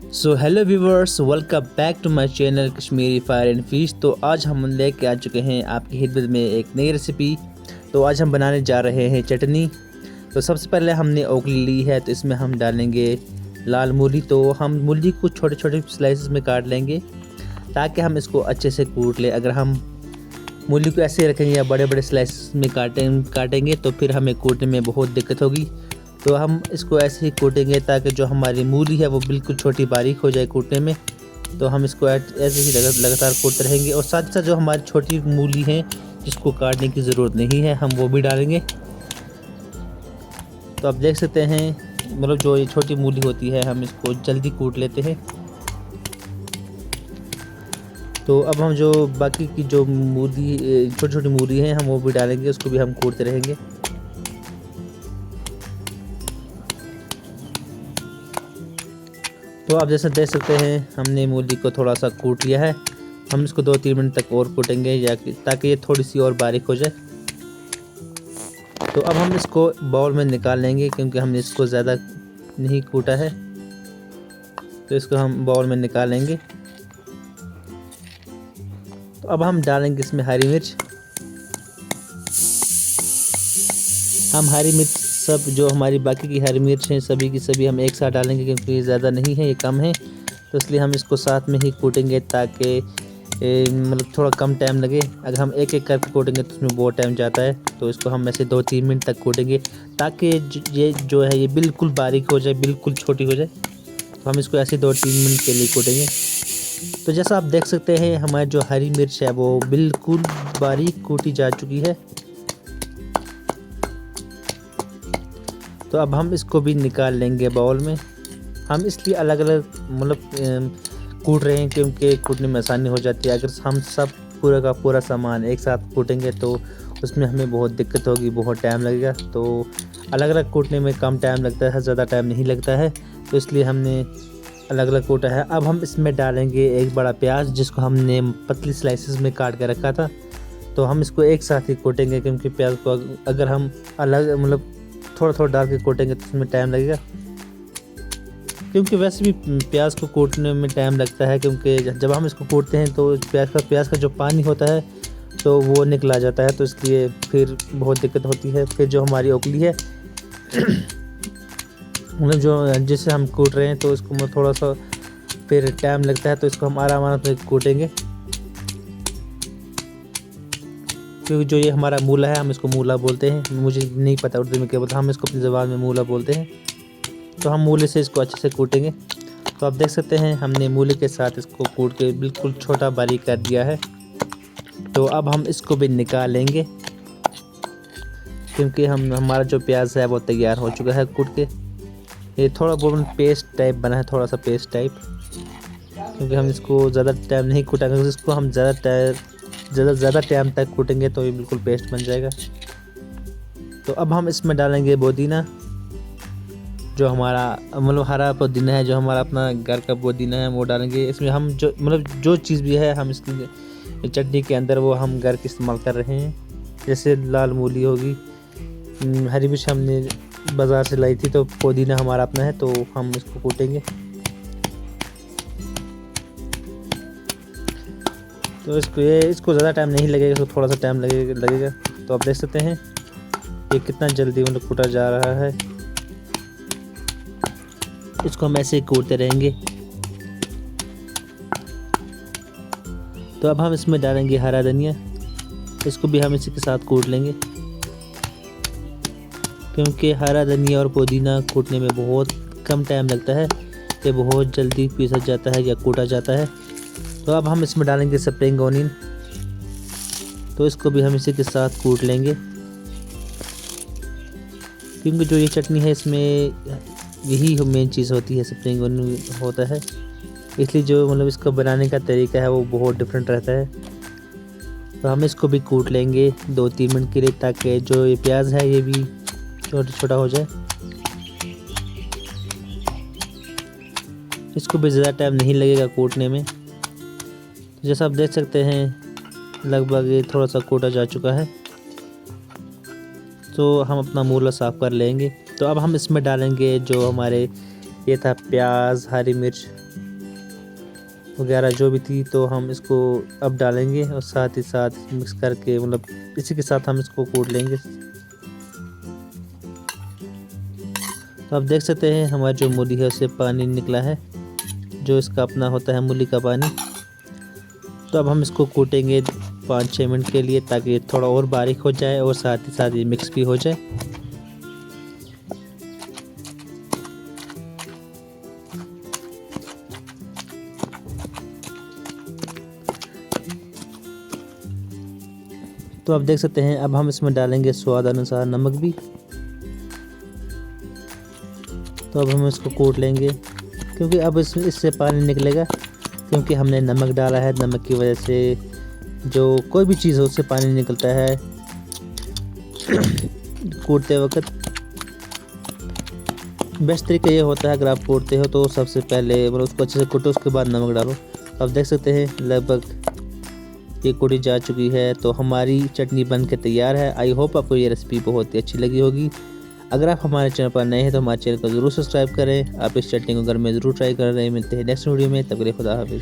So hello viewers, welcome back to my channel Kashmiri fire and fish. तो आज हम लेके आ चुके हैं आपकी खिदमत में एक नई रेसिपी। तो आज हम बनाने जा रहे हैं चटनी। तो सबसे पहले हमने ओखली ली है, तो इसमें हम डालेंगे लाल मूली। तो हम मूली को छोटे छोटे स्लाइसेस में काट लेंगे ताकि हम इसको अच्छे से कूट लें। अगर हम मूली को ऐसे रखेंगे या बड़े बड़े स्लाइसेस में काटेंगे तो फिर हमें कूटने में बहुत दिक्कत होगी। तो हम इसको ऐसे ही कूटेंगे ताकि जो हमारी मूली है वो बिल्कुल छोटी बारीक हो जाए कूटने में। तो हम इसको ऐसे ही लगातार कूटते रहेंगे। और साथ ही साथ जो हमारी छोटी मूली है जिसको काटने की ज़रूरत नहीं है, हम वो भी डालेंगे। तो आप देख सकते हैं, मतलब जो ये छोटी मूली होती है हम इसको जल्दी कूट लेते हैं। तो अब हम जो बाकी की जो मूली छोटी छोटी मूली हैं हम वो भी डालेंगे, उसको भी हम कूटते रहेंगे। तो आप जैसे देख सकते हैं हमने मूली को थोड़ा सा कूट लिया है। हम इसको 2-3 मिनट तक और कूटेंगे ताकि ये थोड़ी सी और बारीक हो जाए। तो अब हम इसको बाउल में निकाल लेंगे क्योंकि हमने इसको ज़्यादा नहीं कूटा है। तो इसको हम बाउल में निकाल लेंगे। तो अब हम डालेंगे इसमें हरी मिर्च। हम हरी मिर्च सब जो हमारी बाकी की हरी मिर्च हैं सभी की सभी हम एक साथ डालेंगे क्योंकि ये ज़्यादा नहीं है, ये कम है। तो इसलिए हम इसको साथ में ही कूटेंगे ताकि मतलब थोड़ा कम टाइम लगे। अगर हम एक एक करके कूटेंगे तो उसमें बहुत टाइम जाता है। तो इसको हम ऐसे 2-3 मिनट तक कूटेंगे ताकि ये जो है ये बिल्कुल बारीक हो जाए, बिल्कुल छोटी हो जाए। तो हम इसको ऐसे 2-3 मिनट के लिए कूटेंगे। तो जैसा आप देख सकते हैं हमारी जो हरी मिर्च है वो बिल्कुल बारीक कूटी जा चुकी है। तो अब हम इसको भी निकाल लेंगे बाउल में। हम इसलिए अलग अलग मतलब कूट रहे हैं क्योंकि कूटने में आसानी हो जाती है। अगर हम सब पूरा का पूरा सामान एक साथ कूटेंगे तो उसमें हमें बहुत दिक्कत होगी, बहुत टाइम लगेगा। तो अलग अलग कूटने में कम टाइम लगता है, ज़्यादा टाइम नहीं लगता है। तो इसलिए हमने अलग अलग कूटा है। अब हम इसमें डालेंगे एक बड़ा प्याज जिसको हमने पतली स्लाइसेस में काट के रखा था। तो हम इसको एक साथ ही कूटेंगे क्योंकि प्याज को अगर हम अलग मतलब थोड़ा थोड़ा डाल के कूटेंगे तो उसमें टाइम लगेगा। क्योंकि वैसे भी प्याज को कूटने में टाइम लगता है क्योंकि जब हम इसको कूटते हैं तो प्याज का जो पानी होता है तो वो निकला जाता है। तो इसलिए फिर बहुत दिक्कत होती है। फिर जो हमारी ओखली है मतलब जो जिससे हम कूट रहे हैं तो इसको थोड़ा सा फिर टाइम लगता है। तो इसको हम आराम से कूटेंगे क्योंकि जो ये हमारा मूला है हम इसको मूला बोलते हैं। मुझे नहीं पता उर्दू में क्या बोलते हैं, हम इसको अपनी ज़बान में मूला बोलते हैं। तो हम मूले से इसको अच्छे से कूटेंगे। तो आप देख सकते हैं हमने मूले के साथ इसको कूट के बिल्कुल छोटा बारीक कर दिया है। तो अब हम इसको भी निकाल लेंगे क्योंकि हमारा जो प्याज है वो तैयार हो चुका है कूट के। ये थोड़ा बहुत पेस्ट टाइप बना है, थोड़ा सा पेस्ट टाइप, क्योंकि हम इसको ज़्यादा टाइम नहीं कूटेंगे। इसको हम ज़्यादा टाइम तक कूटेंगे तो ये बिल्कुल पेस्ट बन जाएगा। तो अब हम इसमें डालेंगे पुदीना, जो हमारा मतलब हरा पुदीना है, जो हमारा अपना घर का पुदीना है वो डालेंगे इसमें। हम जो मतलब जो चीज़ भी है हम इसकी चटनी के अंदर वो हम घर के इस्तेमाल कर रहे हैं। जैसे लाल मूली होगी, हरी मिर्च हमने बाज़ार से लाई थी, तो पुदीना हमारा अपना है तो हम इसको कूटेंगे। तो इसको ज़्यादा टाइम नहीं लगेगा, इसको थोड़ा सा टाइम लगेगा। तो आप देख सकते हैं ये कितना जल्दी मतलब कूटा जा रहा है। इसको हम ऐसे ही कूटते रहेंगे। तो अब हम इसमें डालेंगे हरा धनिया। इसको भी हम इसी के साथ कूट लेंगे क्योंकि हरा धनिया और पुदीना कूटने में बहुत कम टाइम लगता है, ये बहुत जल्दी पीसा जाता है या कूटा जाता है। तो अब हम इसमें डालेंगे स्प्रिंग ऑनियन। तो इसको भी हम इसी के साथ कूट लेंगे क्योंकि जो ये चटनी है इसमें यही मेन चीज़ होती है, स्प्रिंग ऑनियन होता है। इसलिए जो मतलब इसको बनाने का तरीका है वो बहुत डिफरेंट रहता है। तो हम इसको भी कूट लेंगे 2-3 मिनट के लिए ताकि जो ये प्याज है ये भी छोटा छोटा हो जाए। इसको भी ज़्यादा टाइम नहीं लगेगा कूटने में। तो जैसा आप देख सकते हैं लगभग ये थोड़ा सा कूटा जा चुका है। तो हम अपना मूला साफ़ कर लेंगे। तो अब हम इसमें डालेंगे जो हमारे ये था प्याज, हरी मिर्च वगैरह जो भी थी, तो हम इसको अब डालेंगे और साथ ही साथ मिक्स करके मतलब इसी के साथ हम इसको कूट लेंगे। तो आप देख सकते हैं हमारी जो मूली है उससे पानी निकला है, जो इसका अपना होता है मूली का पानी। तो अब हम इसको कूटेंगे 5-6 मिनट के लिए, ताकि ये थोड़ा और बारीक हो जाए और साथ ही साथ ये मिक्स भी हो जाए। तो आप देख सकते हैं अब हम इसमें डालेंगे स्वाद अनुसार नमक भी। तो अब हम इसको कूट लेंगे, क्योंकि अब इससे पानी निकलेगा, क्योंकि हमने नमक डाला है। नमक की वजह से जो कोई भी चीज़ हो उससे पानी निकलता है कूटते वक्त। बेस्ट तरीका ये होता है, अगर आप कूटते हो तो सबसे पहले मतलब उसको अच्छे से कूटो, उसके बाद नमक डालो। तो आप देख सकते हैं लगभग ये कूटी जा चुकी है, तो हमारी चटनी बन के तैयार है। आई होप आपको ये रेसिपी बहुत ही अच्छी लगी होगी। अगर आप हमारे चैनल पर नए हैं तो हमारे चैनल को ज़रूर सब्सक्राइब करें। आप इस चटनी को घर में ज़रूर ट्राई कर रहे हैं। मिलते हैं नेक्स्ट वीडियो में, तब तक के लिए खुदा हाफिज़।